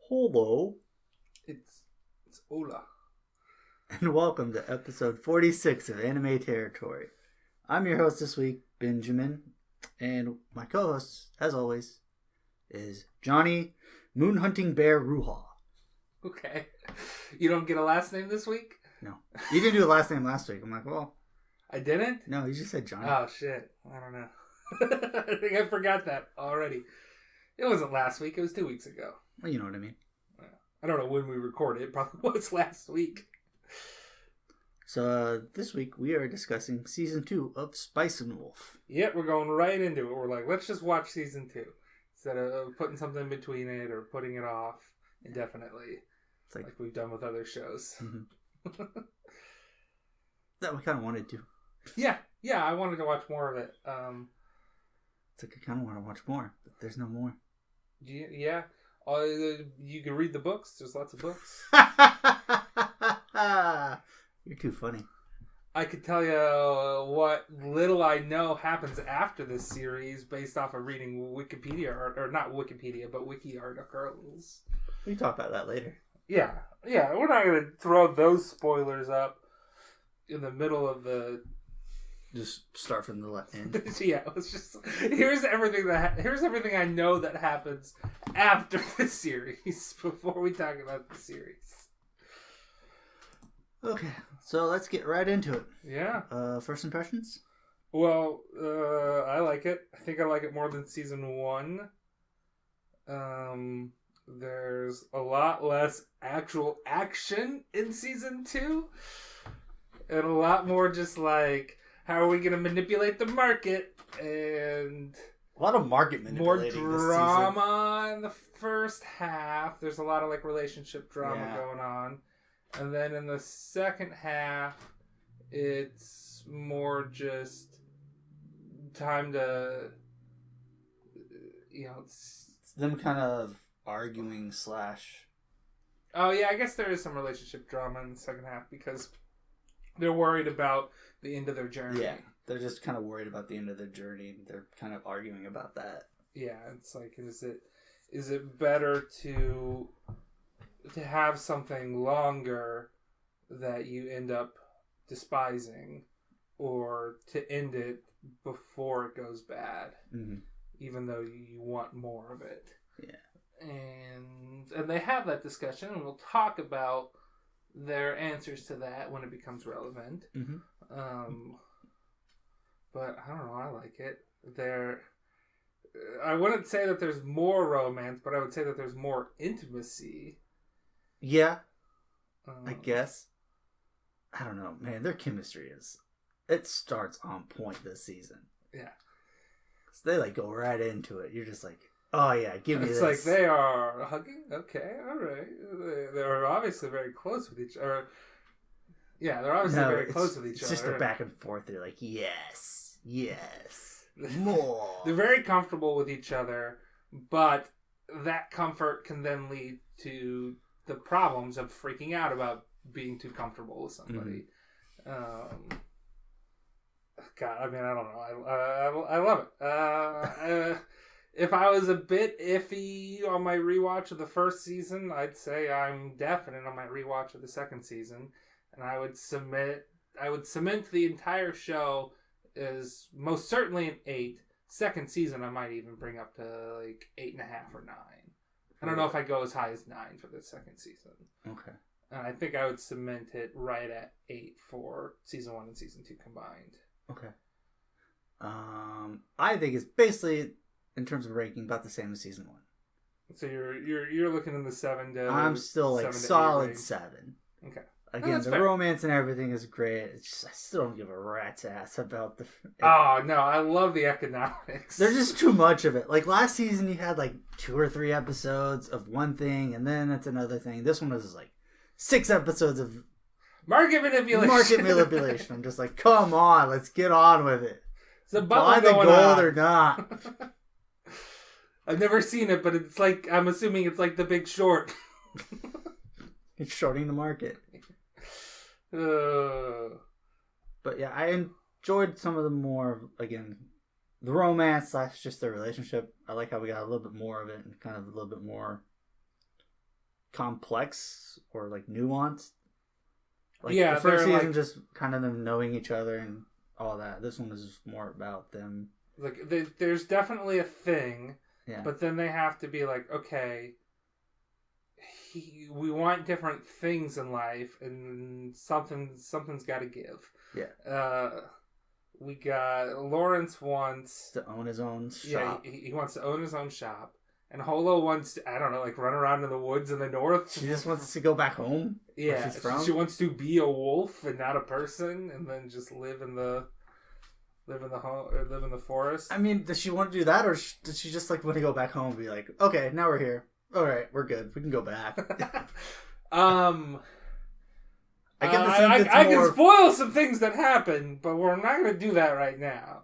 Holo. It's Ola. And welcome to episode 46 of Anime Territory. I'm your host this week, Benjamin, and my co-host, as always, is Jonny Moon Hunting Bear Ruha. Okay. You don't get a last name this week? No. You didn't do the last name last week. I'm like, well... I didn't? No, you just said Jonny. Oh, shit. I don't know. I think I forgot that already. It wasn't last week. It was 2 weeks ago. Well, you know what I mean. I don't know when we recorded. It probably was last week. So, this week we are discussing Season 2 of Spice and Wolf. Yep, we're going right into it. We're like, let's just watch Season 2. Instead of putting something in between it or putting it off indefinitely. It's like we've done with other shows. Mm-hmm. That we kind of wanted to. Yeah, I wanted to watch more of it. It's like I kind of want to watch more, but there's no more. Yeah. You can read the books. There's lots of books. You're too funny. I could tell you what little I know happens after this series based off of reading Wikipedia, or not Wikipedia, but wiki articles. We can talk about that later. Yeah. We're not going to throw those spoilers up in the middle of the... Just start from the left end. Yeah, let's just... Here's everything I know that happens after the series, before we talk about the series. Okay, so let's get right into it. Yeah. First impressions? Well, I like it. I think I like it more than season 1. There's a lot less actual action in season 2. And a lot more just like, how are we going to manipulate the market? And a lot of market manipulating. More drama in the first half. There's a lot of like relationship drama going on. And then in the second half, it's more just time to, it's them kind of arguing / Oh, yeah, I guess there is some relationship drama in the second half because they're worried about the end of their journey. Yeah, they're just kind of worried about the end of their journey. They're kind of arguing about that. Yeah, it's like, is it better to have something longer that you end up despising, or to end it before it goes bad, even though you want more of it? Yeah, and they have that discussion, and we'll talk about their answers to that when it becomes relevant. But I don't know, I like it. I wouldn't say that there's more romance, but I would say that there's more intimacy. Yeah, I guess. I don't know, man. Their chemistry it starts on point this season. Yeah, so they go right into it. You're just like, oh yeah, give me this. It's like they are hugging. Okay, all right. They're obviously very close with each other. Yeah, they're obviously very close with each other. It's just a back and forth. They're like, yes, more. They're very comfortable with each other, but that comfort can then lead to the problems of freaking out about being too comfortable with somebody. God, I mean, I don't know. I love it. If I was a bit iffy on my rewatch of the first season, I'd say I'm definite on my rewatch of the second season, and I would cement the entire show as most certainly an 8. Second season, I might even bring up to 8.5 or 9. I don't know if I go as high as 9 for the second season. Okay. And I think I would cement it right at 8 for season 1 and season 2 combined. Okay. I think it's basically, in terms of ranking, about the same as season 1. So you're looking in the 7 to... I'm still solid 7. Okay. Again, the romance and everything is great. It's just, I still don't give a rat's ass about the... Oh, no, I love the economics. There's just too much of it. Like, last season, you had, 2 or 3 episodes of one thing, and then it's another thing. This one was, 6 episodes of... Market manipulation. I'm just like, come on, let's get on with it. It's a bubble going gold or not. I've never seen it, but it's I'm assuming it's like The Big Short. It's shorting the market. But yeah, I enjoyed some of the more, again, the romance / just their relationship. I like how we got a little bit more of it and kind of a little bit more complex or like nuanced. Like Yeah, the first they're season just kind of them knowing each other and all that. This one is more about them. Like there's definitely a thing, Yeah. but then they have to be like, okay, we want different things in life, and something's got to give. Yeah. We got Lawrence wants to own his own shop. Yeah, he wants to own his own shop. And Holo wants to, I don't know, like run around in the woods in the north. She just wants to go back home. Yeah, where she's from. She wants to be a wolf and not a person, and then just live in the forest. I mean, does she want to do that, or does she just like want to go back home and be like, okay, now we're here. All right, we're good. We can go back. I get the sense I can spoil some things that happen, but we're not going to do that right now.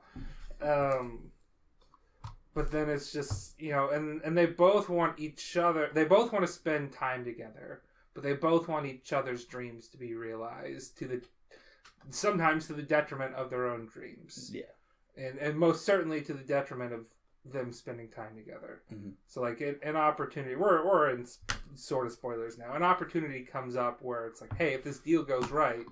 But then it's just, and they both want each other. They both want to spend time together, but they both want each other's dreams to be realized sometimes to the detriment of their own dreams. Yeah. And most certainly to the detriment of them spending time together. Mm-hmm. So like an opportunity, we're in sort of spoilers now. An opportunity comes up where it's like, hey, if this deal goes right,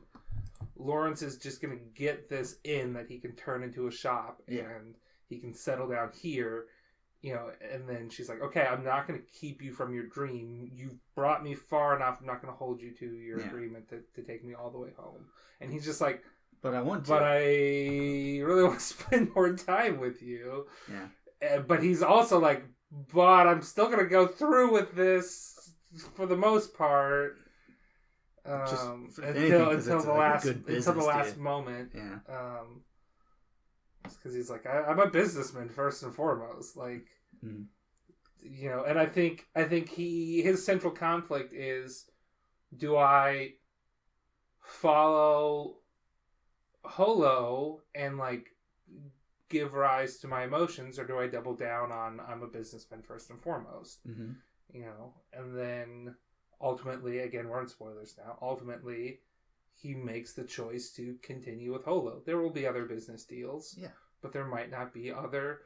Lawrence is just going to get this in that he can turn into a shop and he can settle down here, and then she's like, okay, I'm not going to keep you from your dream. You've brought me far enough. I'm not going to hold you to your agreement to take me all the way home. And he's just like, but I want to. But I really want to spend more time with you. Yeah. But he's also like, but I'm still going to go through with this for the most part. Until the last moment. Yeah. Because he's like, I'm a businessman first and foremost. Like, and I think his central conflict is, do I follow Holo and like give rise to my emotions, or do I double down on I'm a businessman first and foremost? Mm-hmm. And then ultimately, again, we're in spoilers now. Ultimately, he makes the choice to continue with Holo. There will be other business deals, but there might not be other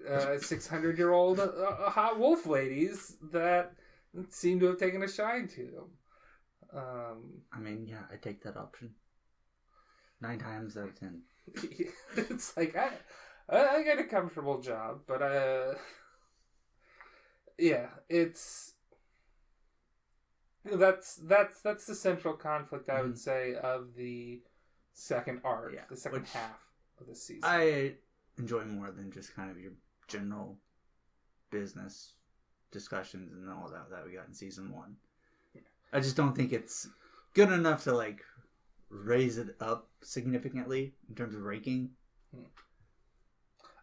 600-year-old hot wolf ladies that seem to have taken a shine to him. I mean, yeah, I take that option. 9 times out of 10. It's like I get a comfortable job, but it's that's the central conflict I would say of the second arc, the second half of the season. I enjoy more than just kind of your general business discussions and all that we got in season 1. Yeah. I just don't think it's good enough to like raise it up significantly in terms of ranking.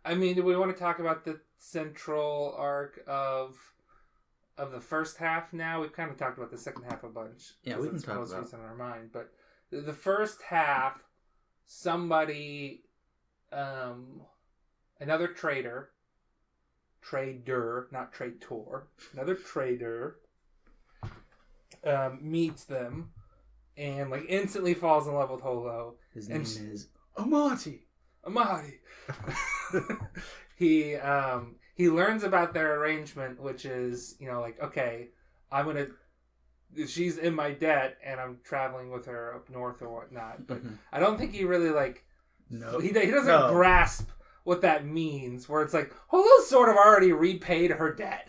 I mean, do we want to talk about the central arc of the first half now? We've kind of talked about the second half a bunch. Yeah, we can talk about it in our mind. But the first half, somebody, another trader, not traitor, another trader, meets them and like instantly falls in love with Holo. His name is Amati. He learns about their arrangement, which is, like, okay, she's in my debt and I'm traveling with her up north or whatnot. But I don't think he really he doesn't grasp what that means, where it's like, Holo's sort of already repaid her debt.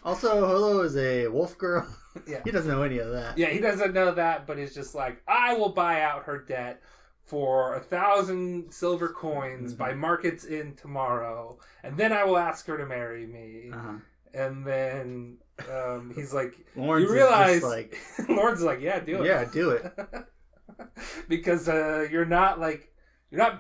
Also, Holo is a wolf girl. Yeah. He doesn't know any of that. Yeah, he doesn't know that, but he's just like, I will buy out her debt for 1,000 silver coins by markets in tomorrow, and then I will ask her to marry me. And then he's like, Lawrence you realize, Lawrence is like, yeah, do it. Yeah, do it. Because you're not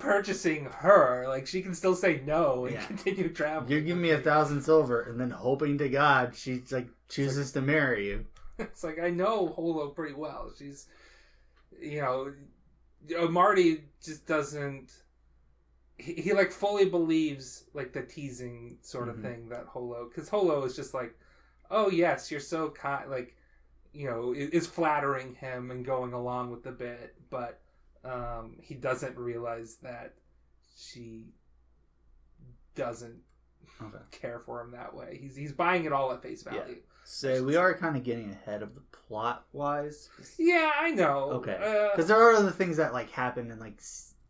purchasing her. Like, she can still say no and continue traveling. You're giving me 1,000 silver, and then hoping to God she chooses to marry you. It's like, I know Holo pretty well. She's, Marty just doesn't. He fully believes the teasing sort of thing that Holo, because Holo is just like, oh yes, you're so kind, is flattering him and going along with the bit, but he doesn't realize that she doesn't care for him that way. He's buying it all at face value. Yeah. So we are kind of getting ahead of the plot wise. Yeah, I know. Okay. Because there are other things that like happen in like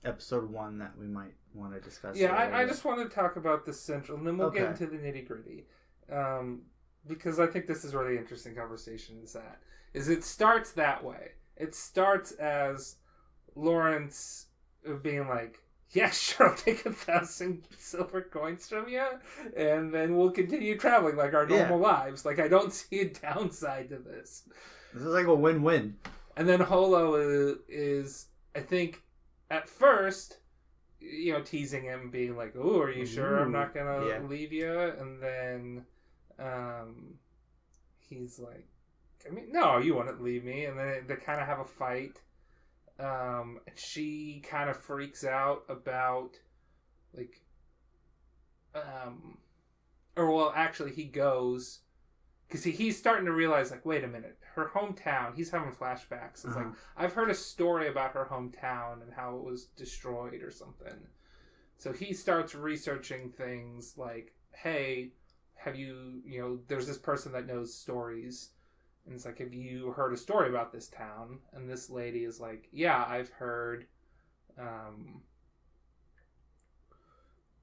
episode 1 that we might want to discuss. Yeah, I just want to talk about the central, and then we'll get Okay. into the nitty gritty. Because I think this is where the interesting conversation is at. Is it starts that way. It starts as Lawrence being like, yeah, sure, I'll take 1,000 silver coins from you, and then we'll continue traveling like our normal lives. Like, I don't see a downside to this. This is like a win-win. And then Holo is I think, at first, you know, teasing him, being like, "Oh, are you sure I'm not gonna leave you?" And then, he's like, "I mean, no, you wouldn't leave me." And then they kind of have a fight. She kind of freaks out about, like, or well, actually, he goes because he's starting to realize, like, wait a minute, her hometown. He's having flashbacks. It's like, I've heard a story about her hometown and how it was destroyed or something. So he starts researching things like, hey, have you, you know, there's this person that knows stories. And it's like, have you heard a story about this town? And this lady is like, yeah, I've heard,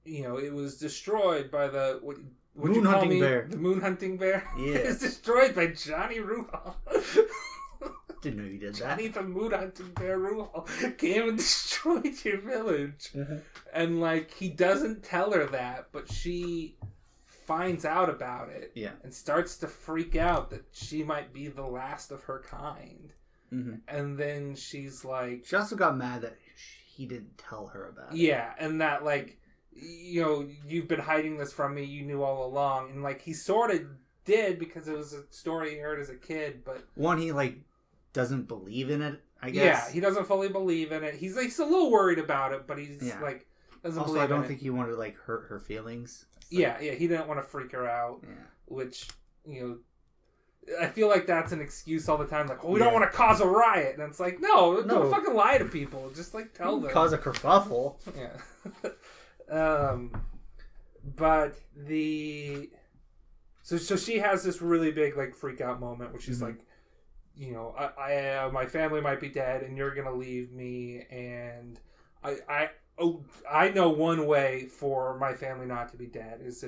you know, it was destroyed by the, what moon hunting bear. The moon hunting bear? Yeah. It was destroyed by Jonny Ruhal. Didn't know you did that. Johnny the moon hunting bear Ruhal came and destroyed your village. And, like, he doesn't tell her that, but she finds out about it and starts to freak out that she might be the last of her kind. And then she's like... She also got mad that he didn't tell her about it. Yeah, and that, like, you know, you've been hiding this from me, you knew all along. And, like, he sort of did because it was a story he heard as a kid, but... One, he, like, doesn't believe in it, I guess. Yeah, he doesn't fully believe in it. He's a little worried about it, but he's, like, doesn't also, believe in it. I don't think he wanted to, like, hurt her feelings. So. Yeah, he didn't want to freak her out, which, you know, I feel like that's an excuse all the time, like, well, we don't want to cause a riot, and it's like, no, don't fucking lie to people, just, like, tell them. Cause a kerfuffle. Yeah. But so she has this really big, like, freak out moment where she's like, you know, I my family might be dead, and you're gonna leave me, and I know one way for my family not to be dead is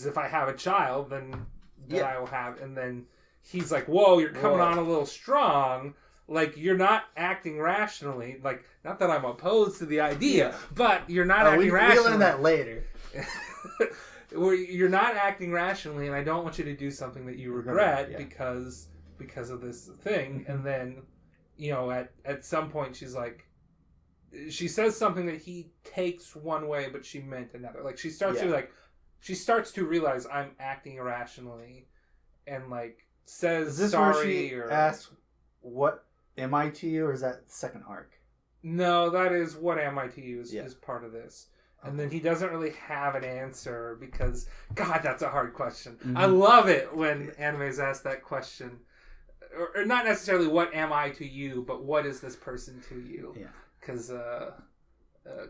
if I have a child, then I will have. And then he's like, "Whoa, you're coming on a little strong. Like, you're not acting rationally. Like, not that I'm opposed to the idea, but you're not acting rationally. We'll learn that later. You're not acting rationally, and I don't want you to do something that you regret because of this thing." And then, you know, at some point, she's like, she says something that he takes one way, but she meant another. Like, she starts to realize I'm acting irrationally, and, like, says is this sorry. Where she asks, "What am I to you?" Or is that second arc? No, that is "What am I to you" is part of this. And then he doesn't really have an answer because, God, that's a hard question. I love it when animes ask that question. Or not necessarily what am I to you, but what is this person to you? Yeah. Because a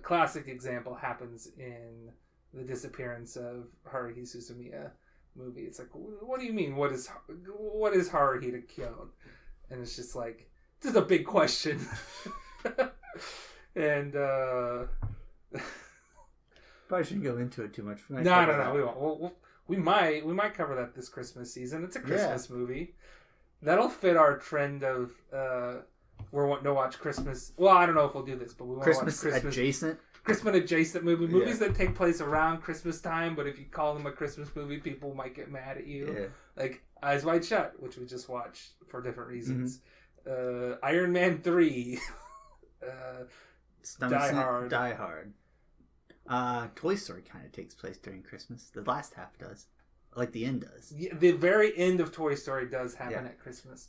classic example happens in the disappearance of Haruhi Suzumiya movie. It's like, what do you mean? What is Haruhi to Kyon? And it's just like, this is a big question. And probably shouldn't go into it too much. No, we won't. We might cover that this Christmas season. It's a Christmas movie. That'll fit our trend of we're wanting to watch Christmas. Well, I don't know if we'll do this, but we want to watch Christmas adjacent movies that take place around Christmas time. But if you call them a Christmas movie, people might get mad at you. Yeah. Like Eyes Wide Shut, which we just watched for different reasons. Iron Man 3. Die Hard. Toy Story kind of takes place during Christmas. The last half does. Like the end does. Yeah, the very end of Toy Story does happen at Christmas.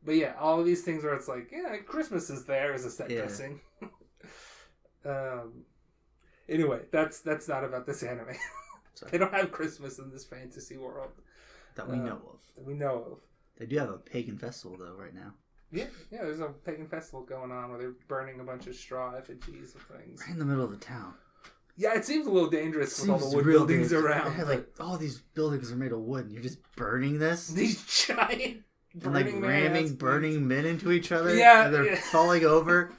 But yeah, all of these things where it's like, yeah, Christmas is there as a set dressing. Anyway, that's not about this anime. They don't have Christmas in this fantasy world. That we know of. They do have a pagan festival, though, right now. Yeah, there's a pagan festival going on where they're burning a bunch of straw effigies of things. Right in the middle of the town. Yeah, it seems a little dangerous with all the wood real buildings dangerous. around. Yeah, like all these buildings are made of wood, and you're just burning this. These giant and like ramming burning men into each other. Yeah, and they're falling over.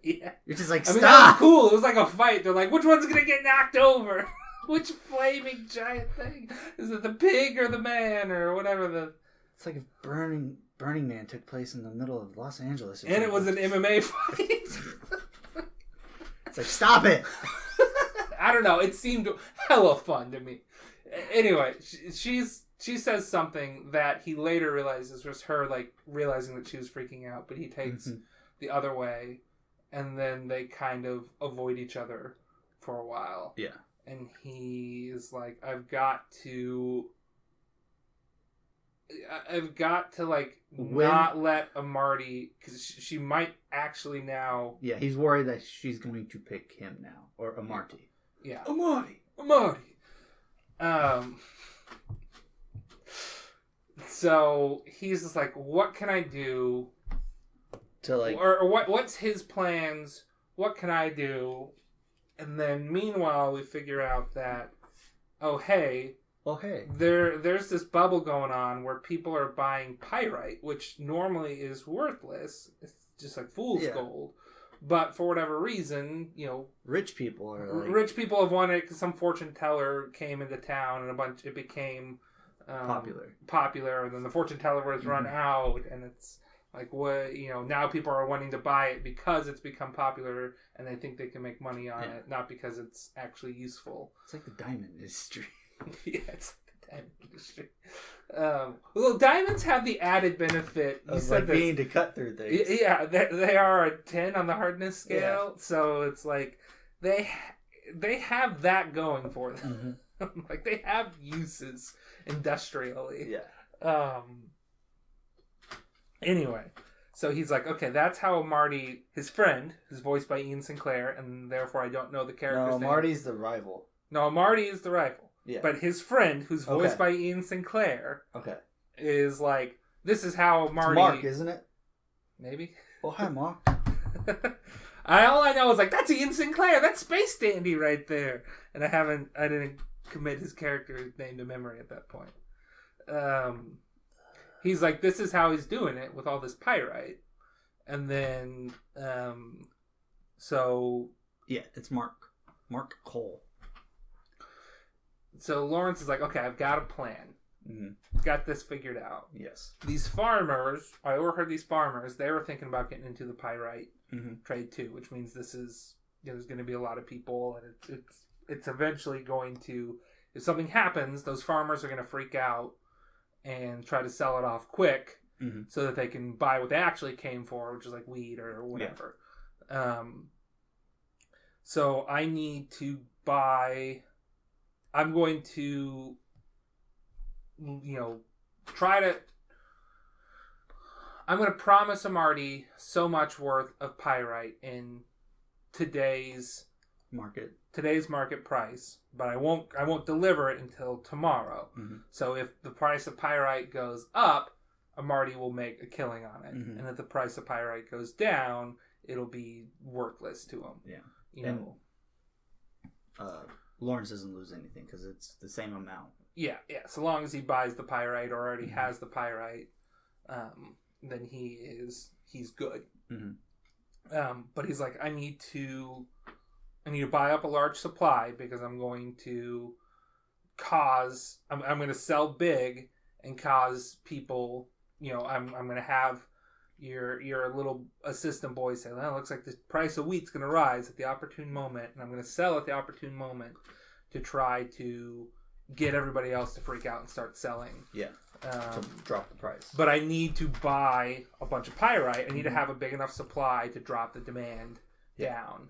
Yeah, you're just like, stop. I mean, that was cool. It was like a fight. They're like, which one's gonna get knocked over? Which flaming giant thing? Is it the pig or the man or whatever the? It's like if Burning Man took place in the middle of Los Angeles. And it was an MMA fight. It's like, stop it. I don't know. It seemed hella fun to me. Anyway, she says something that he later realizes was her like realizing that she was freaking out, but he takes the other way, and then they kind of avoid each other for a while. Yeah. And he is like, I've got to like not let a Marty, because she might actually now. Yeah, he's worried that she's going to pick him now, or a Marty. Yeah, a Marty. So he's just like, what can I do to like, or what's his plans? What can I do? And then meanwhile, we figure out that, hey, there's this bubble going on where people are buying pyrite, which normally is worthless. It's just like fool's gold. But for whatever reason, rich people have won it because some fortune teller came into town and it became popular. And then the fortune teller was run out, and it's like, what, now people are wanting to buy it because it's become popular and they think they can make money on it, not because it's actually useful. It's like the diamond industry. Yeah, it's like the diamond industry. Well, diamonds have the added benefit. You said like being to cut through things. Yeah, they are a 10 on the hardness scale, so it's like they have that going for them. Like they have uses industrially. Yeah. Anyway, so he's like, okay, that's how Marty, his friend, is voiced by Ian Sinclair, and therefore I don't know the character's name. No, Marty's the rival. No, Marty is the rival. Yeah. But his friend, who's voiced by Ian Sinclair, is like, this is how Marty... It's Mark, isn't it? Maybe. Oh, hi, Mark. All I know is like, that's Ian Sinclair. That's Space Dandy right there. And I didn't commit his character's name to memory at that point. He's like, this is how he's doing it with all this pyrite. And then, so... Yeah, it's Mark. Mark Cole. So Lawrence is like, okay, I've got a plan. Got this figured out. Yes. These farmers, I overheard these farmers, they were thinking about getting into the pyrite trade too, which means this is, there's going to be a lot of people, and it's eventually going to, if something happens, those farmers are going to freak out and try to sell it off quick so that they can buy what they actually came for, which is like weed or whatever. Yeah. So I need to buy... I'm going to, I'm going to promise a Marty so much worth of pyrite in today's market price, but I won't deliver it until tomorrow. So if the price of pyrite goes up, a Marty will make a killing on it, and if the price of pyrite goes down, it'll be worthless to him. Yeah, Lawrence doesn't lose anything because it's the same amount. Yeah. So long as he buys the pyrite or already has the pyrite, then he's good. But he's like, I need to buy up a large supply because I'm going to I'm going to sell big and cause people, I'm going to have your little assistant boy say, well, it looks like the price of wheat's going to rise at the opportune moment, and I'm going to sell at the opportune moment to try to get everybody else to freak out and start selling. Yeah. To drop the price. But I need to buy a bunch of pyrite. I need to have a big enough supply to drop the demand down.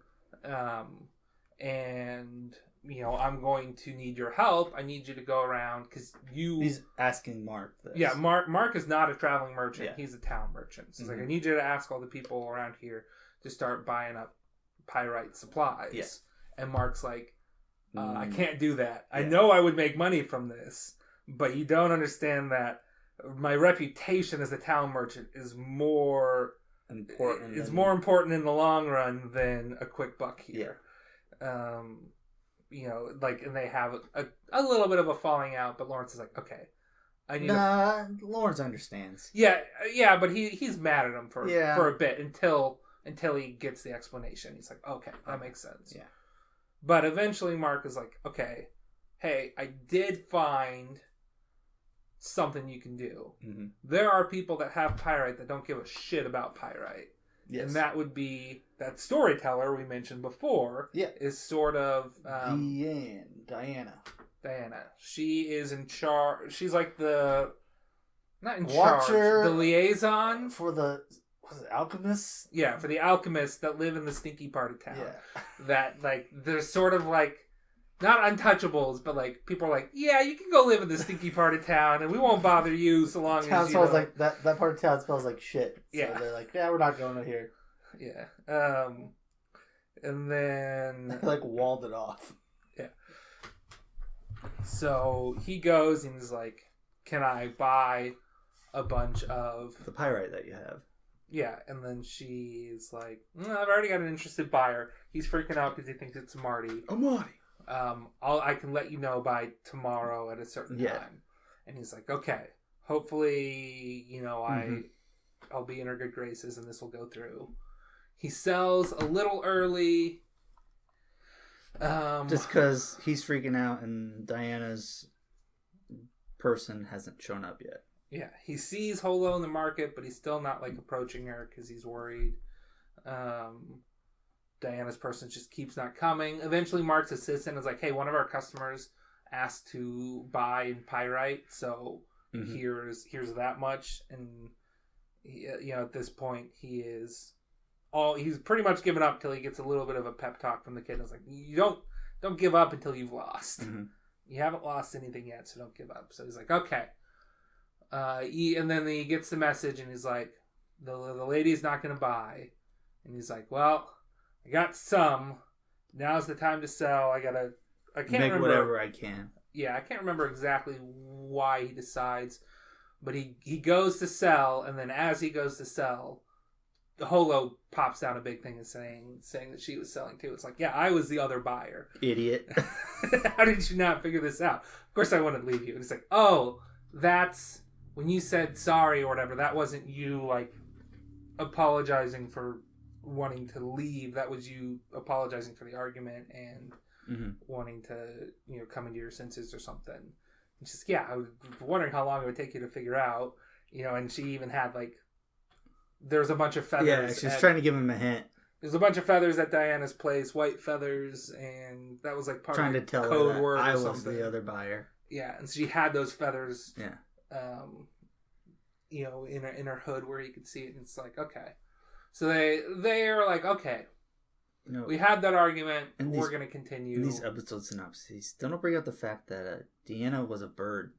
And, I'm going to need your help. I need you to go around because He's asking Mark this. Yeah, Mark is not a traveling merchant. Yeah. He's a town merchant. So he's like, I need you to ask all the people around here to start buying up pyrite supplies. Yeah. And Mark's like, I can't do that. Yeah. I know I would make money from this, but you don't understand that my reputation as a town merchant is more important. It's more important in the long run than a quick buck here. Yeah. and they have a little bit of a falling out, but Lawrence is like, okay, I need. Lawrence understands. Yeah, but he's mad at him for a bit until he gets the explanation. He's like, okay, that makes sense. Yeah. But eventually, Mark is like, okay, hey, I did find something you can do. Mm-hmm. There are people that have pyrite that don't give a shit about pyrite. Yes. And that would be that storyteller we mentioned before. Yeah. Is sort of Diana. She is in charge. She's like the not in Watcher, charge. The liaison for the alchemists. Yeah, for the alchemists that live in the stinky part of town. Yeah. That they're sort of like not untouchables, but like people are like, yeah, you can go live in the stinky part of town, and we won't bother you so long town as you smells like that. That part of town smells like shit. So yeah, they're like, yeah, we're not going to here. Yeah. And then they like walled it off. Yeah. So he goes and he's like, "Can I buy a bunch of the pyrite that you have?" Yeah, and then she's like, I've already got an interested buyer. He's freaking out because he thinks it's Marty. Oh, Marty. I can let you know by tomorrow at a certain time. And he's like, okay, hopefully, I'll be in her good graces and this will go through. He sells a little early. Just because he's freaking out and Diana's person hasn't shown up yet. Yeah, he sees Holo in the market, but he's still not like approaching her because he's worried. Diana's person just keeps not coming. Eventually, Mark's assistant is like, "Hey, one of our customers asked to buy in pyrite, so here's that much." And he, at this point, he's pretty much given up till he gets a little bit of a pep talk from the kid. And it's like, you don't give up until you've lost. Mm-hmm. You haven't lost anything yet, so don't give up. So he's like, okay. And then he gets the message, and he's like, the lady's not going to buy. And he's like, well, I got some. Now's the time to sell. I can't remember. Whatever I can. Yeah, I can't remember exactly why he decides. But he goes to sell, and then as he goes to sell, Holo pops down a big thing and saying that she was selling too. It's like, yeah, I was the other buyer. Idiot. How did you not figure this out? Of course I wanted to leave you. And it's like, oh, that's... When you said sorry or whatever, that wasn't you, like, apologizing for wanting to leave. That was you apologizing for the argument and wanting to, come into your senses or something. It's just, yeah, I was wondering how long it would take you to figure out, and she even had, like, there's a bunch of feathers. Yeah, she's trying to give him a hint. There's a bunch of feathers at Diana's place, white feathers, and that was, like, part of the code word I or was something. the other buyer. Yeah, and so she had those feathers. Yeah. In her hood where you could see it, and it's like, okay. So they are like, okay, we had that argument, we're going to continue. In these episode synopses, don't bring up the fact that Deanna was a bird.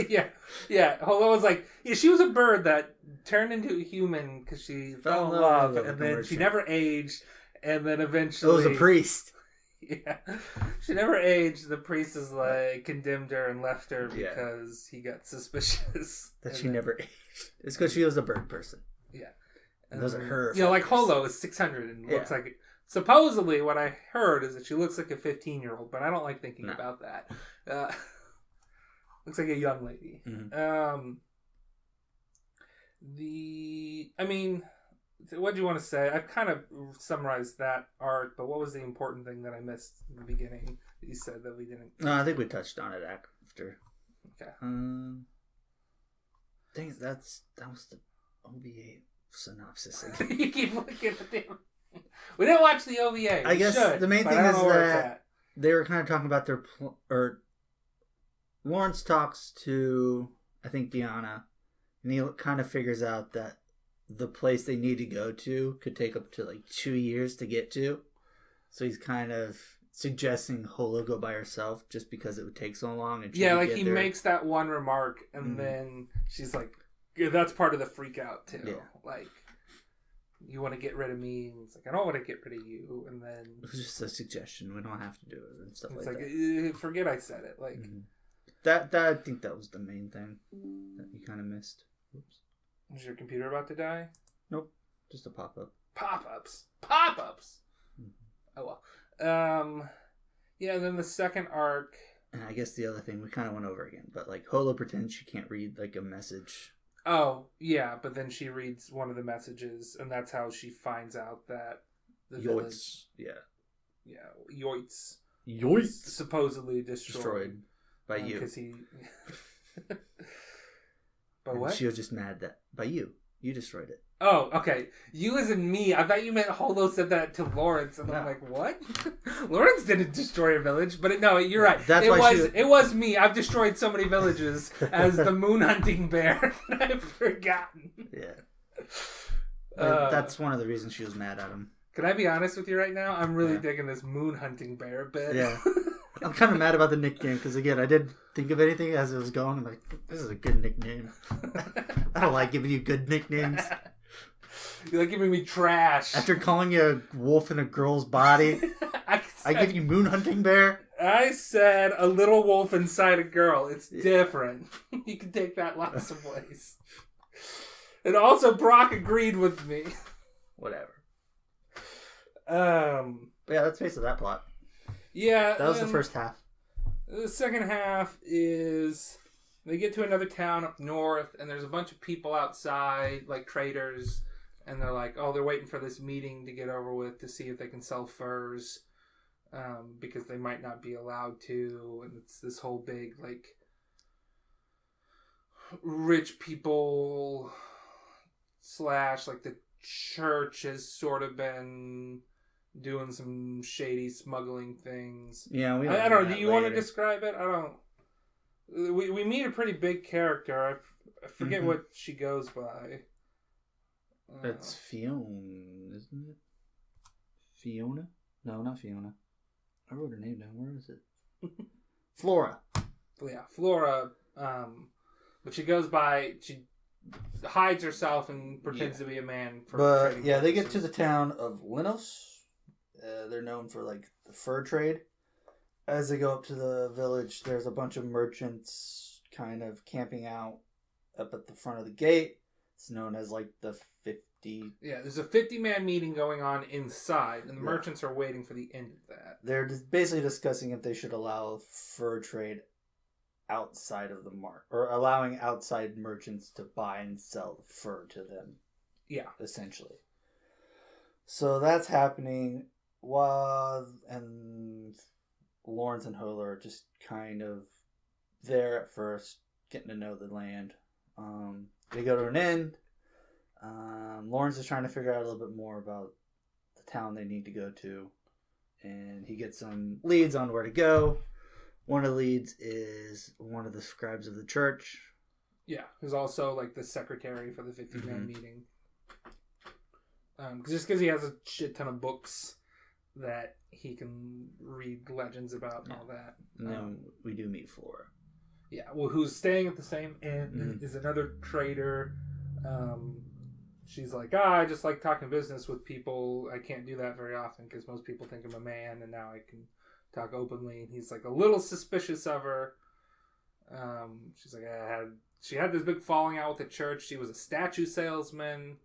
yeah. Holo was like, she was a bird that turned into a human because she fell in love, and then she never aged, and then eventually... It was a priest. Yeah. She never aged. The priest is like condemned her and left her because he got suspicious. That she never aged. It's because she was a bird person. Yeah. And those are her. Like Holo is 600 and looks like... Supposedly, what I heard is that she looks like a 15-year-old, but I don't like thinking about that. Looks like a young lady. Mm-hmm. What do you want to say? I've kind of summarized that arc, but what was the important thing that I missed in the beginning that you said that we didn't? No, I think we touched on it after. Okay. I think that was the OVA synopsis. You keep looking at them. We didn't watch the OVA. I guess the main thing is that they were kind of talking about or Lawrence talks to, I think, Deanna, and he kind of figures out that the place they need to go to could take up to like 2 years to get to. So he's kind of suggesting Holo go by herself just because it would take so long. And he makes that one remark, and then she's like, that's part of the freak out too. Yeah. Like, you want to get rid of me? And it's like, I don't want to get rid of you. And then it was just a suggestion. We don't have to do it and stuff like that. It's like, forget I said it. Like that. I think that was the main thing that you kind of missed. Oops. Is your computer about to die? Nope. Just a pop-up. Pop-ups. Mm-hmm. Oh, well. Yeah, and then the second arc. And I guess the other thing we kind of went over again, but like Holo pretends she can't read like a message. Oh, yeah, but then she reads one of the messages, and that's how she finds out that the village... Yeah. Yeah, Yoitz. Yoitz! Supposedly destroyed. By you. Because he... By and what? she was just mad that... By you. You destroyed it. Oh, okay. You as in me. I thought you meant Holo said that to Lawrence, and No. I'm like, what? Lawrence didn't destroy a village, but no, you're right. That's it why was it was me. I've destroyed so many villages as the moon hunting bear that I've forgotten. Yeah. That's one of the reasons she was mad at him. Can I be honest with you right now? I'm really digging this moon hunting bear bit. Yeah. I'm kind of mad about the nickname because, again, I didn't think of anything as it was going. I'm like, this is a good nickname. I don't like giving you good nicknames. You're like giving me trash. After calling you a wolf in a girl's body, I give you moon hunting bear. I said a little wolf inside a girl. It's different. You can take that lots of ways. And also, Brock agreed with me. Whatever. But yeah, let's face it, that plot. Yeah. That was the first half. The second half is they get to another town up north, and there's a bunch of people outside, like traders, and they're like, oh, they're waiting for this meeting to get over with to see if they can sell furs, because they might not be allowed to, and it's this whole big, like, rich people / like the church has sort of been doing some shady smuggling things. Yeah, I don't know. Do you want to describe it? I don't. We meet a pretty big character. I forget what she goes by. It's Fiona, isn't it? Fiona? No, not Fiona. I wrote her name down. Where is it? Flora. Yeah, Flora. But she goes by. She hides herself and pretends to be a man. But yeah, they get to the town of Linos. They're known for like the fur trade. As they go up to the village, there's a bunch of merchants kind of camping out up at the front of the gate. It's known as like the 50. Yeah, there's a 50-man meeting going on inside, and the merchants are waiting for the end of that. They're basically discussing if they should allow fur trade outside of the market, or allowing outside merchants to buy and sell fur to them. Yeah, essentially. So that's happening. And Lawrence and Holo are just kind of there at first, getting to know the land. They go to an inn. Lawrence is trying to figure out a little bit more about the town they need to go to, and he gets some leads on where to go. One of the leads is one of the scribes of the church. Yeah, who's also like the secretary for the 50-man meeting. Just because he has a shit ton of books that he can read legends about and all that. And then we do meet Flora. Yeah, well, who's staying at the same inn is another trader. She's like, I just like talking business with people. I can't do that very often because most people think I'm a man, and now I can talk openly. And he's like a little suspicious of her. She's like, she had this big falling out with the church. She was a statue salesman,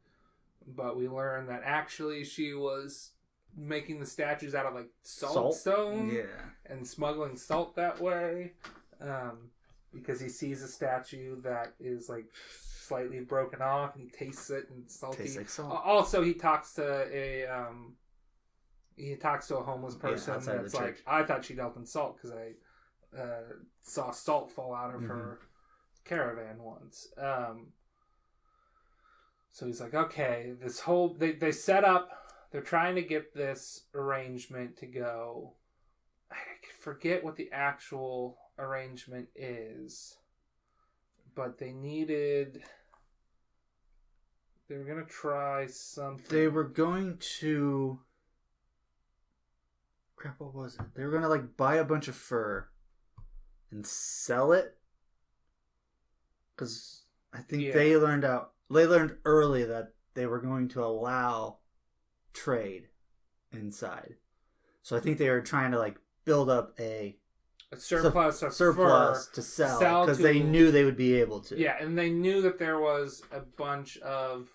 but we learned that actually she was making the statues out of like salt stone, and smuggling salt that way. Because he sees a statue that is like slightly broken off, and he tastes it and it's salty. Tastes like salt. Also, he talks to a homeless person that's like, I thought she dealt in salt because I saw salt fall out of her caravan once. So he's like, okay, this whole they set up. They're trying to get this arrangement to go. I forget what the actual arrangement is, but they were going to try something. They were going to... Crap, what was it? They were going to like buy a bunch of fur and sell it. Because I think they learned early that they were going to allow trade inside. So I think they were trying to like build up a surplus to sell because they knew they would be able to. Yeah, and they knew that there was a bunch of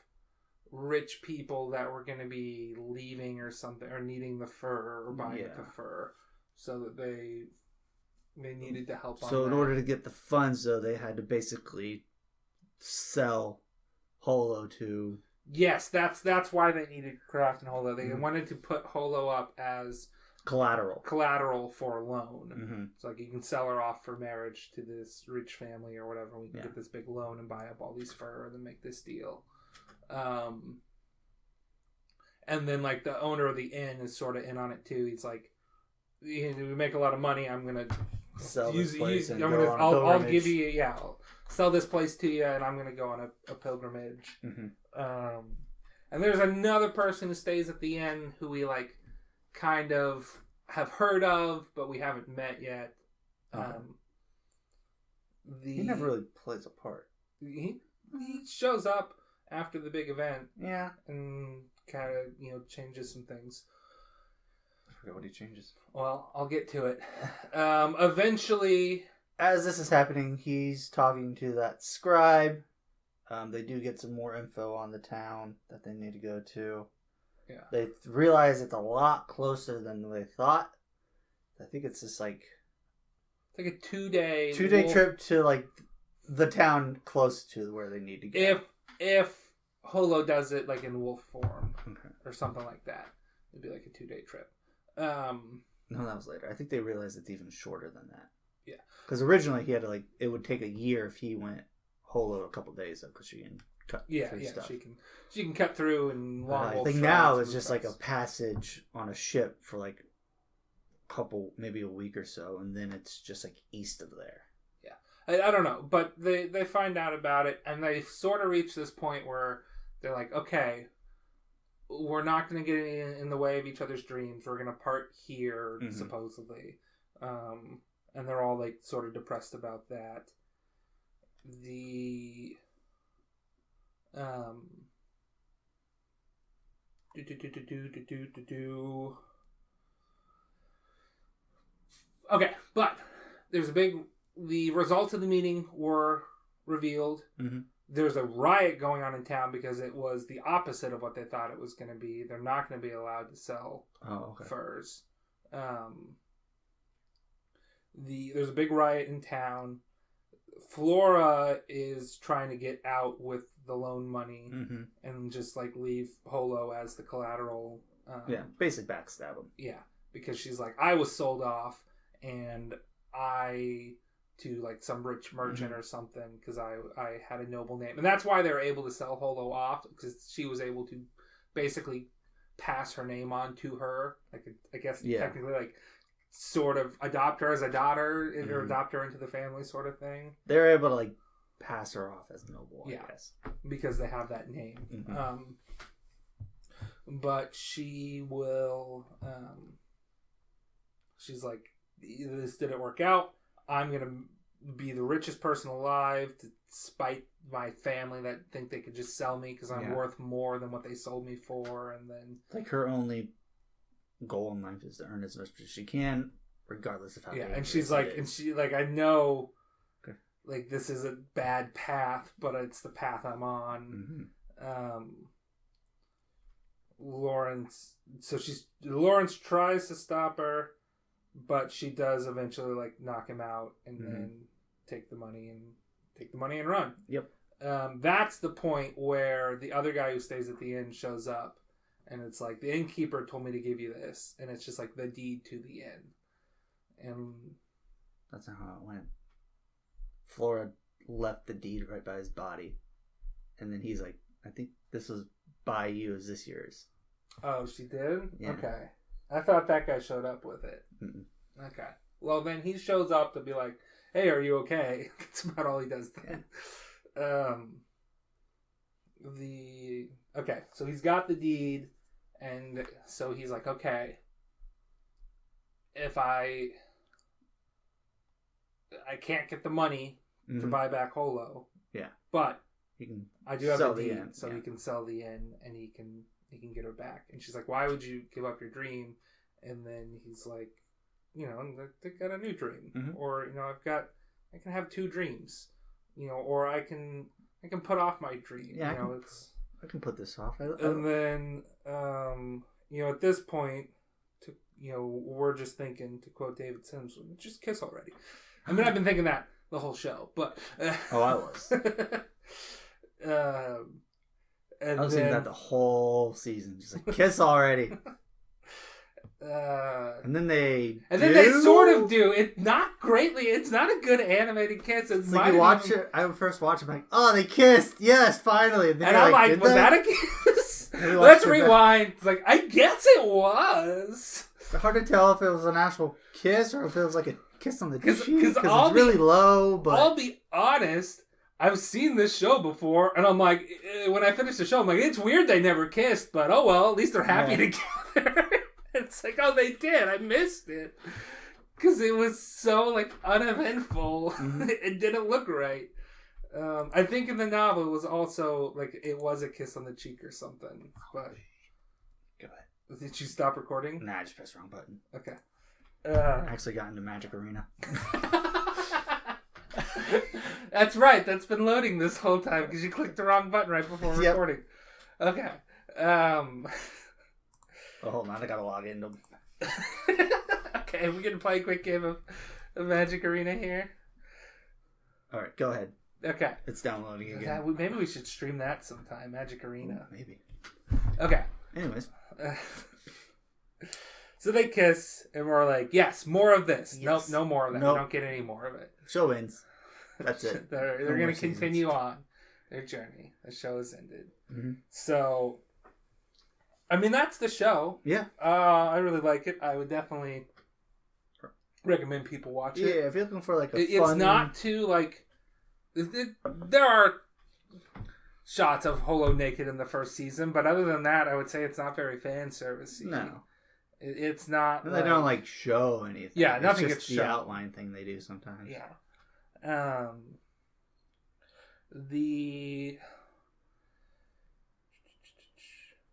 rich people that were going to be leaving or something, or needing the fur or buying the fur. so that they needed to help. So in order to get the funds, though, they had to basically sell Holo to. Yes, that's why they needed Kraft and Holo. They wanted to put Holo up as collateral for a loan. Mm-hmm. It's like, you can sell her off for marriage to this rich family or whatever. We can get this big loan and buy up all these fur and then make this deal. And then like the owner of the inn is sort of in on it too. He's like, we make a lot of money. I'm gonna sell this place and I'll give you I'll sell this place to you, and I'm gonna go on a pilgrimage. Mm-hmm. And there's another person who stays at the inn who we like kind of have heard of, but we haven't met yet. He never really plays a part. He shows up after the big event. Yeah. And kind of, changes some things. I forget what he changes. Well, I'll get to it. Eventually, as this is happening, he's talking to that scribe. They do get some more info on the town that they need to go to. Yeah. They realize it's a lot closer than they thought. I think it's just like... It's like a 2-day... 2-day trip to like the town close to where they need to go. If Holo does it like in wolf form or something like that, it'd be like a 2-day trip. No, that was later. I think they realized it's even shorter than that. Yeah. Because originally he had to it would take a year if he went Holo a couple days, though, because she can cut through stuff. She can cut through and long. I think now it's just like a passage on a ship for like a couple, maybe a week or so, and then it's just like east of there. Yeah, I don't know, but they find out about it, and they sort of reach this point where they're like, okay, we're not going to get in the way of each other's dreams. We're going to part here, supposedly, and they're all like sort of depressed about that. Okay, but there's the results of the meeting were revealed. Mm-hmm. There's a riot going on in town because it was the opposite of what they thought it was going to be. They're not going to be allowed to sell furs. There's a big riot in town. Flora is trying to get out with the loan money and just like leave Holo as the collateral. Basic backstab him. Yeah, because she's like, I was sold off and to like some rich merchant or something because I had a noble name. And that's why they were able to sell Holo off, because she was able to basically pass her name on to her. Like, I guess technically like sort of adopt her as a daughter or adopt her into the family sort of thing. They're able to like pass her off as noble, I guess. Because they have that name. But she will she's like, this didn't work out. I'm going to be the richest person alive to spite my family that think they could just sell me because I'm worth more than what they sold me for. And then like her only goal in life is to earn as much as she can, regardless of how. Yeah, and she's like, I know, like this is a bad path, but it's the path I'm on. Lawrence tries to stop her, but she does eventually like knock him out and then take the money and run. Yep. That's the point where the other guy who stays at the inn shows up. And it's like, the innkeeper told me to give you this. And it's just like the deed to the inn. And that's not how it went. Flora left the deed right by his body. And then he's like, I think this was by you. Is this yours? Oh, she did? Yeah. Okay. I thought that guy showed up with it. Mm-mm. Okay. Well, then he shows up to be like, hey, are you okay? That's about all he does then. Okay, so he's got the deed. And so he's like, okay, if I can't get the money to buy back Holo, but I do have the deed, so he can sell the inn and he can get her back. And she's like, why would you give up your dream? And then he's like, they got a new dream, or I can have 2 dreams, or I can put off my dream. Yeah, I can put this off. And then, at this point, we're just thinking, to quote David Sims, just kiss already. I mean, I've been thinking that the whole show, but oh, I was. And I was thinking that the whole season, just like kiss already. And then they sort of do it, not greatly. It's not a good animated kiss. It's like you watch it. I would first watch it, like, oh, they kissed, yes, finally. And I'm like, was that a kiss? Let's rewind. It's like, I guess it was. It's hard to tell if it was an actual kiss or if it was like a kiss on the cheek because it's really low. But I'll be honest, I've seen this show before, and I'm like, when I finish the show, I'm like, it's weird they never kissed, but oh well, at least they're happy together. It's like, oh, they did. I missed it because it was so like uneventful. Mm-hmm. It didn't look right. I think in the novel it was also like it was a kiss on the cheek or something. But go ahead. Did you stop recording? Nah, I just pressed the wrong button. Okay. I actually got into Magic Arena. That's right. That's been loading this whole time because you clicked the wrong button right before recording. Okay. Oh, hold on. I gotta log into. Okay, we're gonna play a quick game of Magic Arena here. All right, go ahead. Okay. It's downloading again. Maybe we should stream that sometime. Magic Arena. Maybe. Okay. Anyways. So they kiss, and we're like, yes, more of this. Yes. Nope, no more of that. Nope. We don't get any more of it. Show wins. That's it. They're going to continue on their journey. The show has ended. Mm-hmm. So, I mean, that's the show. Yeah. I really like it. I would definitely recommend people watch it. Yeah, if you're looking for like a It's fun... not too, like... there are shots of Holo naked in the first season, but other than that, I would say it's not very fan service-y. No. It's not... They don't like show anything. Yeah, nothing it's gets just the shown. outline thing they do sometimes. Yeah.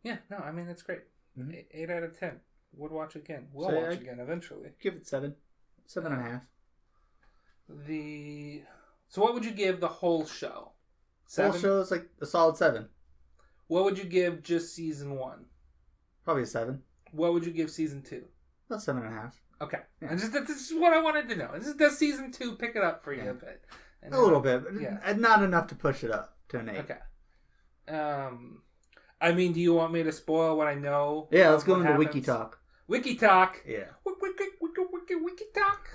Yeah, no, I mean, it's great. Mm-hmm. 8 out of 10. Would watch again. We'll watch again eventually. Give it 7. 7.5. So what would you give the whole show? 7? Whole show is like a solid 7. What would you give just season 1? Probably a 7. What would you give season 2? About 7.5. Okay. Yeah. And this is what I wanted to know. Does season 2 pick it up for you a bit? And a little bit, but yeah. Not enough to push it up to an 8. Okay. I mean, do you want me to spoil what I know? Yeah, let's go into Wiki Talk. Wiki Talk. Yeah. Wiki Talk.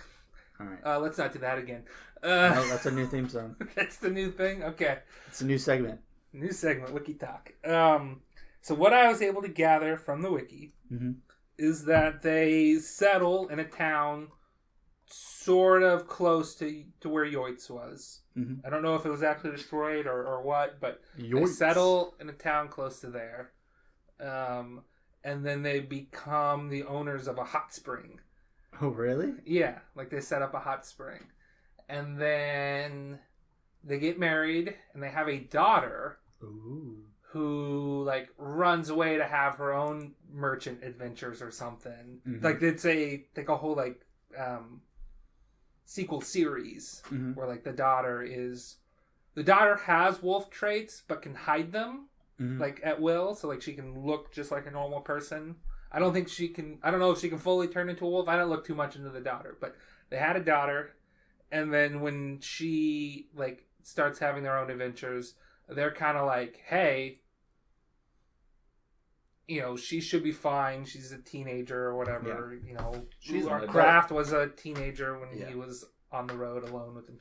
All right. Let's not do that again. No, that's a new theme song. That's the new thing? Okay. It's a new segment. New segment, Wiki Talk. So what I was able to gather from the wiki is that they settle in a town sort of close to where Yoitz was. Mm-hmm. I don't know if it was actually destroyed or what, but Yoitz. They settle in a town close to there. And then they become the owners of a hot spring. Oh, really? Yeah, like they set up a hot spring. And then they get married and they have a daughter. Ooh. Who like runs away to have her own merchant adventures or something. Mm-hmm. Like it's a whole like sequel series where like the daughter has wolf traits but can hide them like at will, so like she can look just like a normal person. I don't know if she can fully turn into a wolf. I don't look too much into the daughter, but they had a daughter, and then when she like starts having their own adventures, they're kind of like, hey, she should be fine. She's a teenager or whatever. Yeah. Kraft was a teenager when he was on the road alone with him.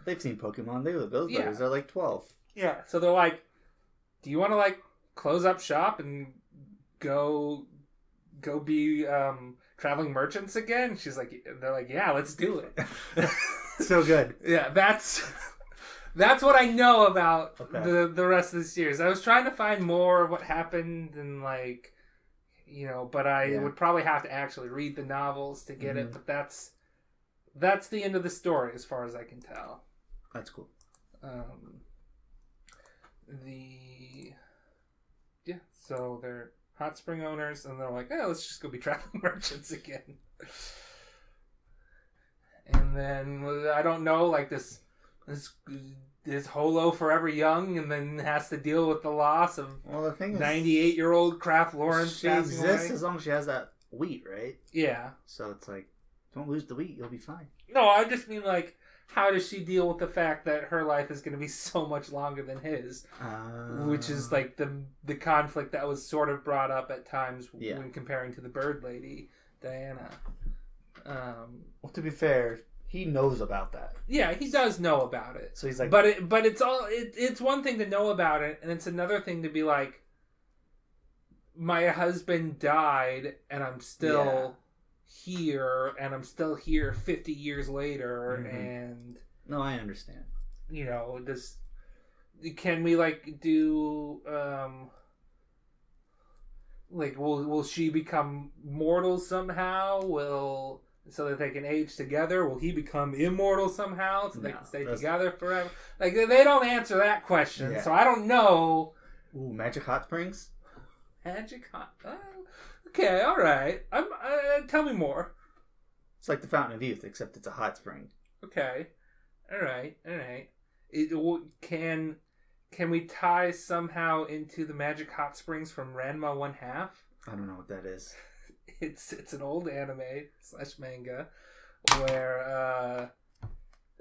They've seen Pokemon. Those buddies are like 12. Yeah. So they're like, do you want to like close up shop and go be traveling merchants again? They're like, yeah, let's do it. So good. Yeah, that's what I know about the rest of the series. I was trying to find more of what happened and like, but I would probably have to actually read the novels to get it. But that's the end of the story as far as I can tell. That's cool. So they're hot spring owners and they're like, oh, let's just go be traveling merchants again. And then I don't know, like this Holo forever young, and then has to deal with the loss of the thing is, 98-year-old Kraft Lawrence. She exists as long as she has that wheat, right? Yeah. So it's like, don't lose the wheat, you'll be fine. No, I just mean like, how does she deal with the fact that her life is going to be so much longer than his? Which is like the conflict that was sort of brought up at times when comparing to the bird lady, Diana. Well, to be fair, he knows about that. Yeah, he does know about it. So he's like, but it's one thing to know about it, and it's another thing to be like, my husband died, and I'm still here, and I'm still here 50 years later, and no, I understand. You know, can we like do like will she become mortal somehow? So that they can age together? Will he become immortal somehow so they can stay together forever? Like, they don't answer that question, so I don't know. Ooh, magic hot springs? Magic hot... okay, alright. Tell me more. It's like the Fountain of Youth, except it's a hot spring. Okay. Alright. Can we tie somehow into the magic hot springs from Ranma 1/2? I don't know what that is. It's an old anime / manga where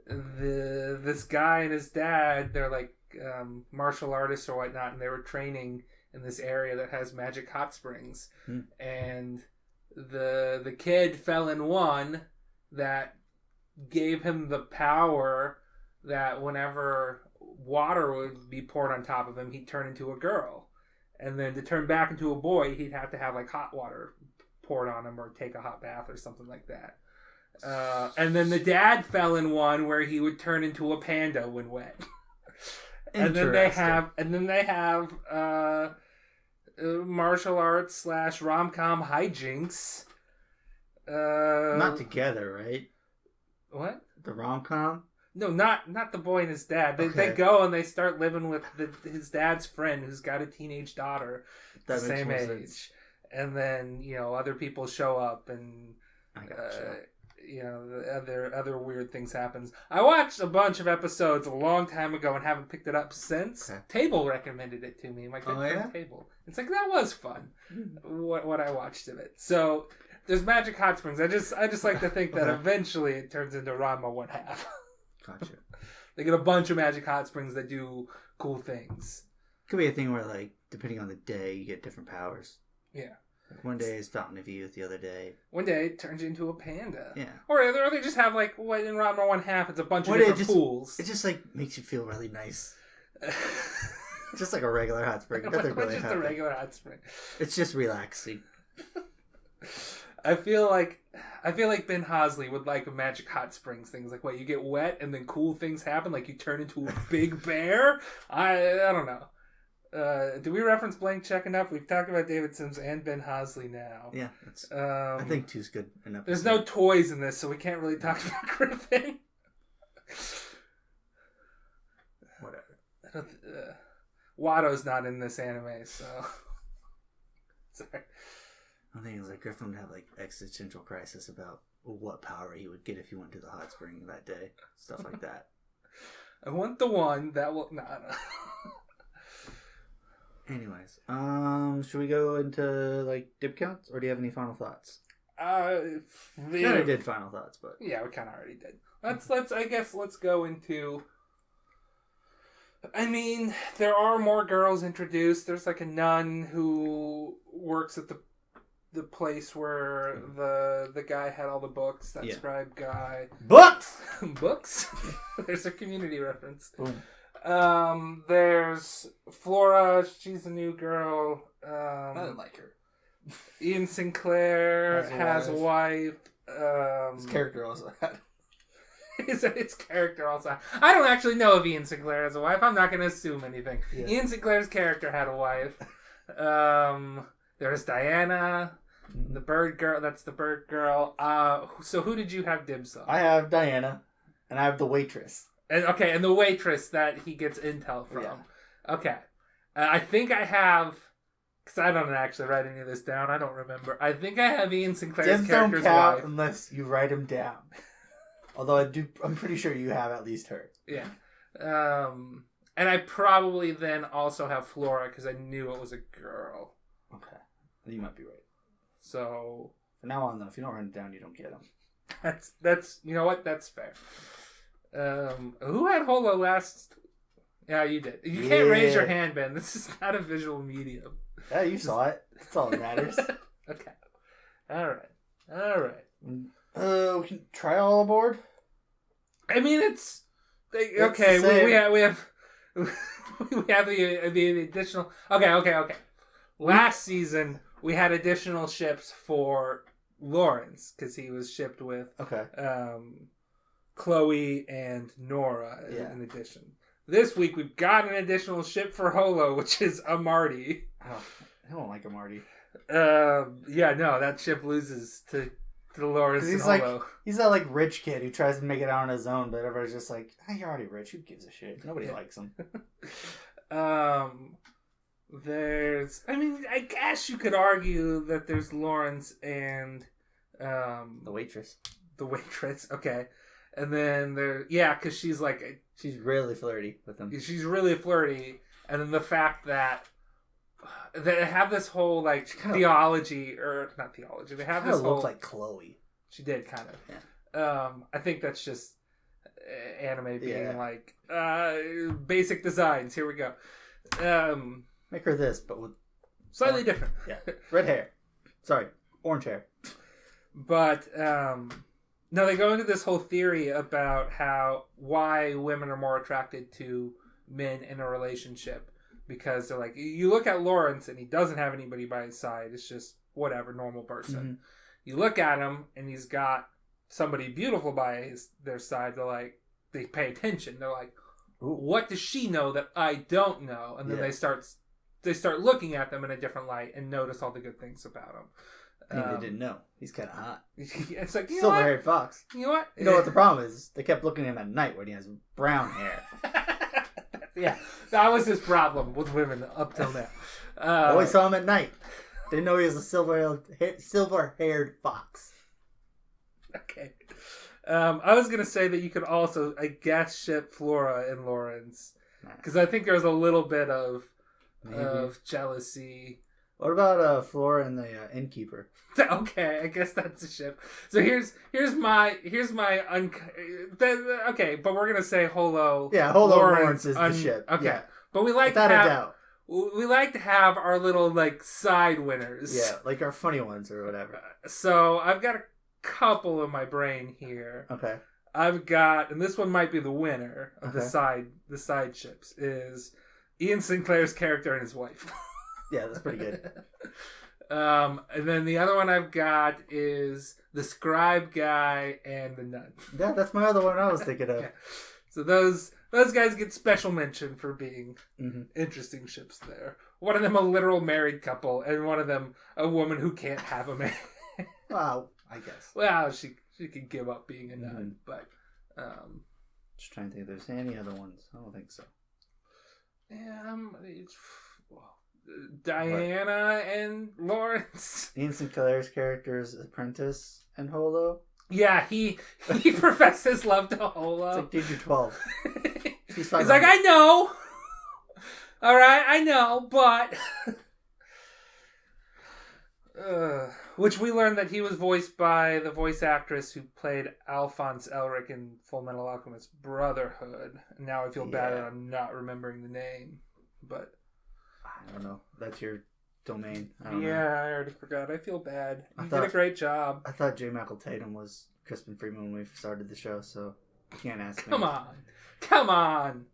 this guy and his dad, they're like martial artists or whatnot, and they were training in this area that has magic hot springs, and the kid fell in one that gave him the power that whenever water would be poured on top of him, he'd turn into a girl, and then to turn back into a boy, he'd have to have like hot water poured on him or take a hot bath or something like that. And then the dad fell in one where he would turn into a panda when wet. and then they have martial arts / rom-com hijinks. Not together, right? What? The rom-com? No, not the boy and his dad. They go and they start living with his dad's friend who's got a teenage daughter the same age. Sense. And then, you know, other people show up and, you know, other weird things happens. I watched a bunch of episodes a long time ago and haven't picked it up since. Okay. Table recommended it to me. My good friend Table. It's like, that was fun, what I watched of it. So, there's magic hot springs. I just like to think that eventually it turns into Ranma 1/2. Gotcha. They get a bunch of magic hot springs that do cool things. Could be a thing where, like, depending on the day, you get different powers. Yeah. Like one day is Fountain of Youth, the other day... One day it turns you into a panda. Yeah. Or they just have, like, in Ranma 1/2, it's a bunch of different pools. It just, like, makes you feel really nice. Just like a regular hot spring. Nothing really just a regular hot spring. It's just relaxing. I feel like Ben Hosley would like magic hot springs things. Like, what, you get wet and then cool things happen? Like, you turn into a big bear? I don't know. Do we reference Blank Check enough? We've talked about David Sims and Ben Hosley now. Yeah. I think two's good enough. There's no toys in this, so we can't really talk about Griffin. Whatever. Watto's not in this anime, so... Sorry. I think it was like Griffin would have like existential crisis about what power he would get if he went to the hot spring that day. Stuff like that. I want the one that will... No. Anyways, should we go into like dip counts, or do you have any final thoughts? Kind of did final thoughts, but yeah, we kind of already did. Let's go into. I mean, there are more girls introduced. There's like a nun who works at the place where the guy had all the books. That scribe guy. Books. Books. There's a community reference. Boom. There's Flora. She's a new girl. I didn't like her. Ian Sinclair has a wife. His character also had. His character also had. I don't actually know if Ian Sinclair has a wife. I'm not going to assume anything. Yeah. Ian Sinclair's character had a wife. There's Diana, the bird girl. That's the bird girl. So who did you have dibs on? I have Diana, and I have the waitress. And the waitress that he gets intel from. Yeah. Okay. I think I have... Because I don't actually write any of this down. I don't remember. I think I have Ian Sinclair's character's don't count wife. Unless you write him down. Although I'm pretty sure you have at least her. Yeah. And I probably then also have Flora because I knew it was a girl. Okay. You might be right. So... From now on, though, if you don't run it down, you don't get them. That's you know what? That's fair. Who had Holo last? Yeah, you did. You can't raise your hand, Ben. This is not a visual medium. Yeah, you saw it. That's all that matters. Okay. All right. We can try all aboard. I mean, it's okay. We have the additional. Okay. Last season we had additional ships for Lawrence because he was shipped with Chloe and Nora in addition. This week we've got an additional ship for Holo, which is a Marty. Oh, I don't like a Marty. That ship loses to Lawrence and Holo. He's that like rich kid who tries to make it out on his own, but everybody's just like, you're already rich. Who gives a shit? Nobody likes him. I guess you could argue that there's Lawrence and the waitress. The waitress, okay. And then because she's really flirty with him. She's really flirty, and then the fact that they have this whole like theology, or not theology. They have this whole looked like Chloe. She did kind of. Yeah. I think that's just anime being like basic designs. Here we go. Make her this, but with slightly different. Yeah, red hair. Sorry, orange hair. But no, they go into this whole theory about why women are more attracted to men in a relationship, because they're like, you look at Lawrence and he doesn't have anybody by his side. It's just whatever, normal person. Mm-hmm. You look at him and he's got somebody beautiful by their side. They're like, they pay attention. They're like, what does she know that I don't know? And then they start looking at them in a different light and notice all the good things about him. They didn't know. He's kind of hot. It's like, silver-haired fox. You know what? You know what the problem is? They kept looking at him at night when he has brown hair. Yeah, that was his problem with women up till now. Always saw him at night. Didn't know he was a silver-haired fox. Okay. I was gonna say that you could also, I guess, ship Flora and Lawrence, because I think there's a little bit of jealousy. What about Flora and the innkeeper? Okay, I guess that's a ship. So here's my okay, but we're gonna say Holo. Yeah, Holo Lawrence is the ship. Okay, yeah. But we like to have our little like side winners. Yeah, like our funny ones or whatever. So I've got a couple in my brain here. Okay. I've got, and this one might be the winner of the side ships, is Ian Sinclair's character and his wife. Yeah, that's pretty good. And then the other one I've got is the scribe guy and the nun. Yeah, that's my other one I was thinking of. Yeah. So those guys get special mention for being interesting ships there. One of them a literal married couple, and one of them a woman who can't have a man. Wow, I guess. Well, she could give up being a nun, but just trying to think if there's any other ones. I don't think so. Yeah, Diana and Lawrence. Ian Sinclair's character's apprentice and Holo. Yeah, he professed his love to Holo. It's like, dude, you're 12. He's like, I know. All right, I know, but which we learned that he was voiced by the voice actress who played Alphonse Elric in Full Metal Alchemist Brotherhood. Now I feel bad that I'm not remembering the name, but I don't know. That's your domain. I already forgot. I feel bad. You did a great job. I thought J. Michael Tatum was Crispin Freeman when we started the show, so you can't ask me. Come on.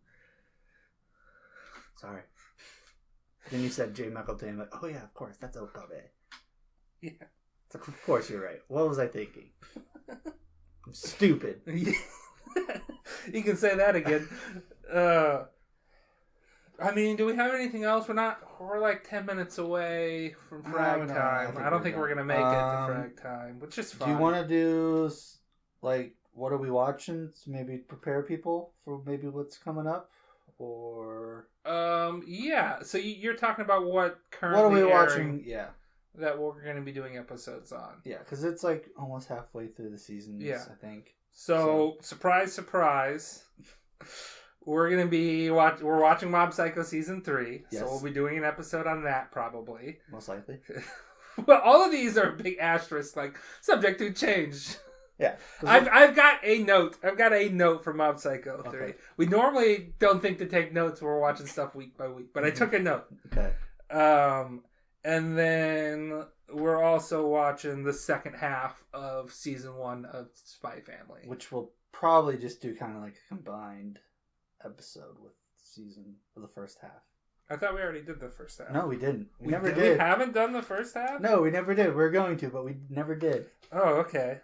Sorry. Then you said J. Michael Tatum. Like, oh yeah, of course. That's Okabe. Yeah. It's like, of course you're right. What was I thinking? I'm stupid. You can say that again. I mean, do we have anything else? We're like 10 minutes away from frag time. I don't think we're going to make it to frag time, which is fine. Do you want to do, like, what are we watching to maybe prepare people for maybe what's coming up? Or... yeah. So you're talking about what currently what are we watching? Yeah. That we're going to be doing episodes on. Yeah, because it's like almost halfway through the season, I think. So, surprise, surprise. We're going to be we're watching Mob Psycho Season 3, so we'll be doing an episode on that probably. Most likely. Well, all of these are a big asterisk, like subject to change. Yeah. I've got a note. I've got a note from Mob Psycho 3. Okay. We normally don't think to take notes when we're watching stuff week by week, but I took a note. Okay. And then we're also watching the second half of season 1 of Spy Family, Which we'll probably just do kind of like a combined episode with the first half. I thought we already did the first half. No, we didn't. We never did. did. We haven't done the first half? No, we never did. We're going to, but we never did. Oh, okay.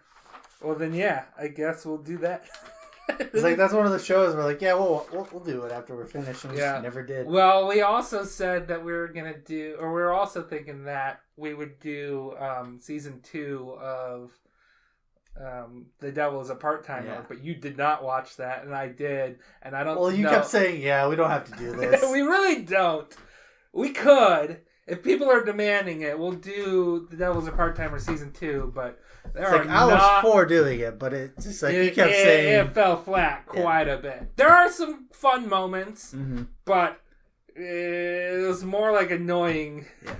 Well, then, yeah, I guess we'll do that. It's like that's one of the shows we're like, yeah, we'll do it after we're finished, and we just never did. Well, we also said that we were gonna do, or we were also thinking that we would do season 2 of The Devil is a Part-Timer, but you did not watch that, and I did, and I don't. Well, you kept saying, yeah, we don't have to do this. We really don't. We could. If people are demanding it, we'll do The Devil's a Part-Timer season 2, but I was for doing it, but it's just like you kept saying... It fell flat quite a bit. There are some fun moments, but it was more like annoying. Yeah.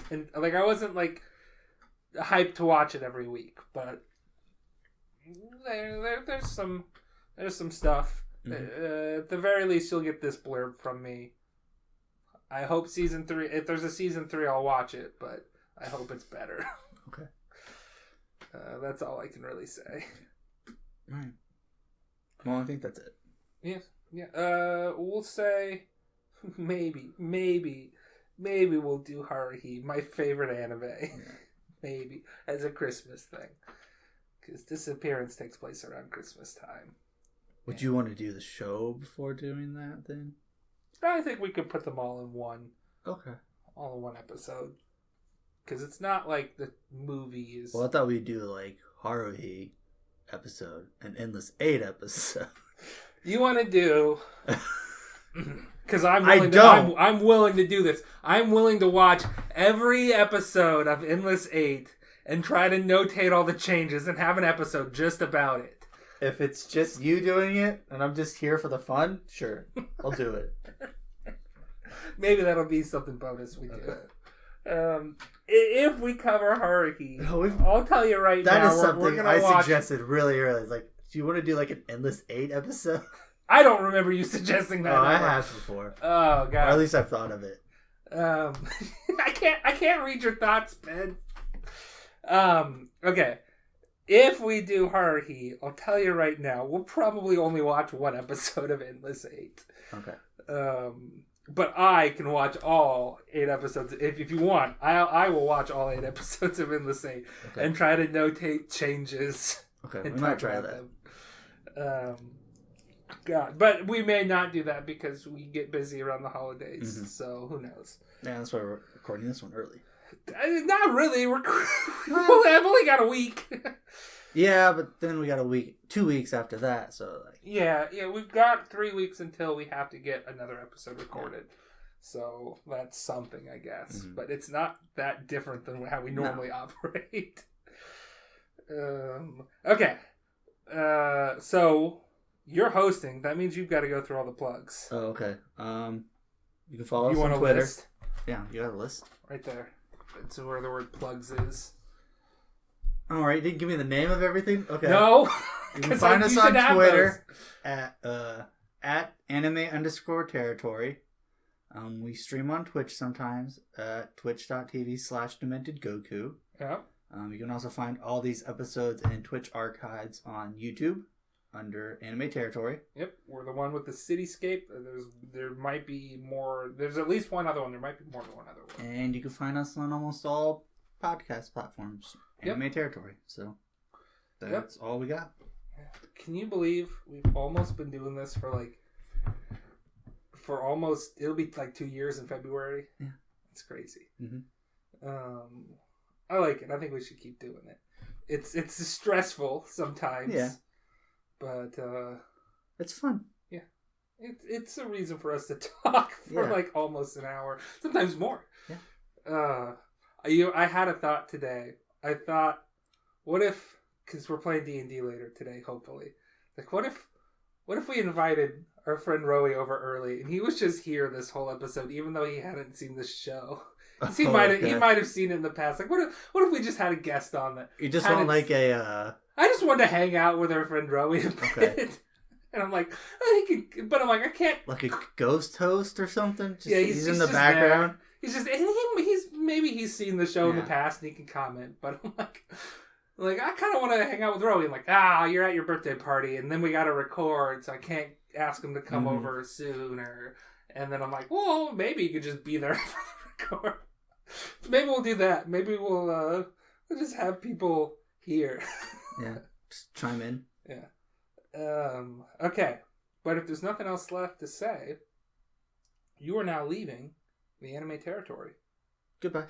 And like I wasn't like hyped to watch it every week, but there's some stuff. At the very least, you'll get this blurb from me. I hope season 3. If there's a season 3, I'll watch it, but I hope it's better. Okay. That's all I can really say. Right. Well, I think that's it. Yeah. We'll say maybe we'll do Haruhi, my favorite anime. Yeah. Maybe as a Christmas thing, because Disappearance takes place around Christmas time. Would you want to do the show before doing that then? I think we could put them all in one. Okay. All in one episode. Because it's not like the movie is... Well, I thought we'd do like Haruhi episode, an Endless 8 episode. You want to do... Because I'm willing to do this. I'm willing to watch every episode of Endless 8 and try to notate all the changes and have an episode just about it. If it's just you doing it and I'm just here for the fun, sure, I'll do it. Maybe that'll be something bonus we do. If we cover Haruhi, I'll tell you right now. That is something I suggested really early. It's like, do you want to do like an Endless 8 episode? I don't remember you suggesting that. Oh, I have before. Oh god. Or at least I've thought of it. I can't read your thoughts, Ben. Okay. If we do Haruhi, I'll tell you right now, we'll probably only watch one episode of Endless 8. Okay. But I can watch all 8 episodes. If you want, I will watch all 8 episodes of Endless 8 and try to notate changes. Okay, we might try that. God, but we may not do that because we get busy around the holidays. Mm-hmm. So who knows? Yeah, that's why we're recording this one early. Not really. I've only got a week. Yeah, but then we got 2 weeks after that. So like, yeah, we've got 3 weeks until we have to get another episode recorded. So that's something, I guess. Mm-hmm. But it's not that different than how we normally operate. Okay. So you're hosting. That means you've got to go through all the plugs. Oh, okay. You can follow us on Twitter. List? Yeah, you got a list right there. That's where the word plugs is. All right, you didn't give me the name of everything? Okay. No. You can find us on Twitter at @anime_territory. We stream on Twitch sometimes at twitch.tv/dementedgoku. Yeah. You can also find all these episodes and Twitch archives on YouTube under Anime Territory. Yep, we're the one with the cityscape. There might be more. There's at least one other one. There might be more than one other one. And you can find us on almost all podcast platforms. Anime Territory. So that's all we got. Can you believe we've almost been doing this for almost, it'll be like 2 years in February. Yeah. It's crazy. Mm-hmm. I like it. I think we should keep doing it. It's stressful sometimes. Yeah. But it's fun. Yeah. It's a reason for us to talk for like almost an hour. Sometimes more. Yeah. I had a thought today. I thought, what if, because we're playing D&D later today, hopefully. Like, what if we invited our friend Rowie over early and he was just here this whole episode, even though he hadn't seen the show, 'Cause he might have seen it in the past. Like, what if we just had a guest on that? You just want like a. I just wanted to hang out with our friend Rowie a bit. Okay. And I'm like, oh, he could, but I'm like, I can't. Like a ghost host or something? Just, yeah, he's in the background. There. He's just, and he's seen the show in the past and he can comment. But I'm like I kind of want to hang out with Rowie. I'm like, you're at your birthday party and then we got to record, so I can't ask him to come over sooner. And then I'm like, well, maybe you could just be there for the record. So maybe we'll do that. Maybe we'll just have people here. Yeah, just chime in. Yeah. Okay. But if there's nothing else left to say, you are now leaving the anime territory. Goodbye.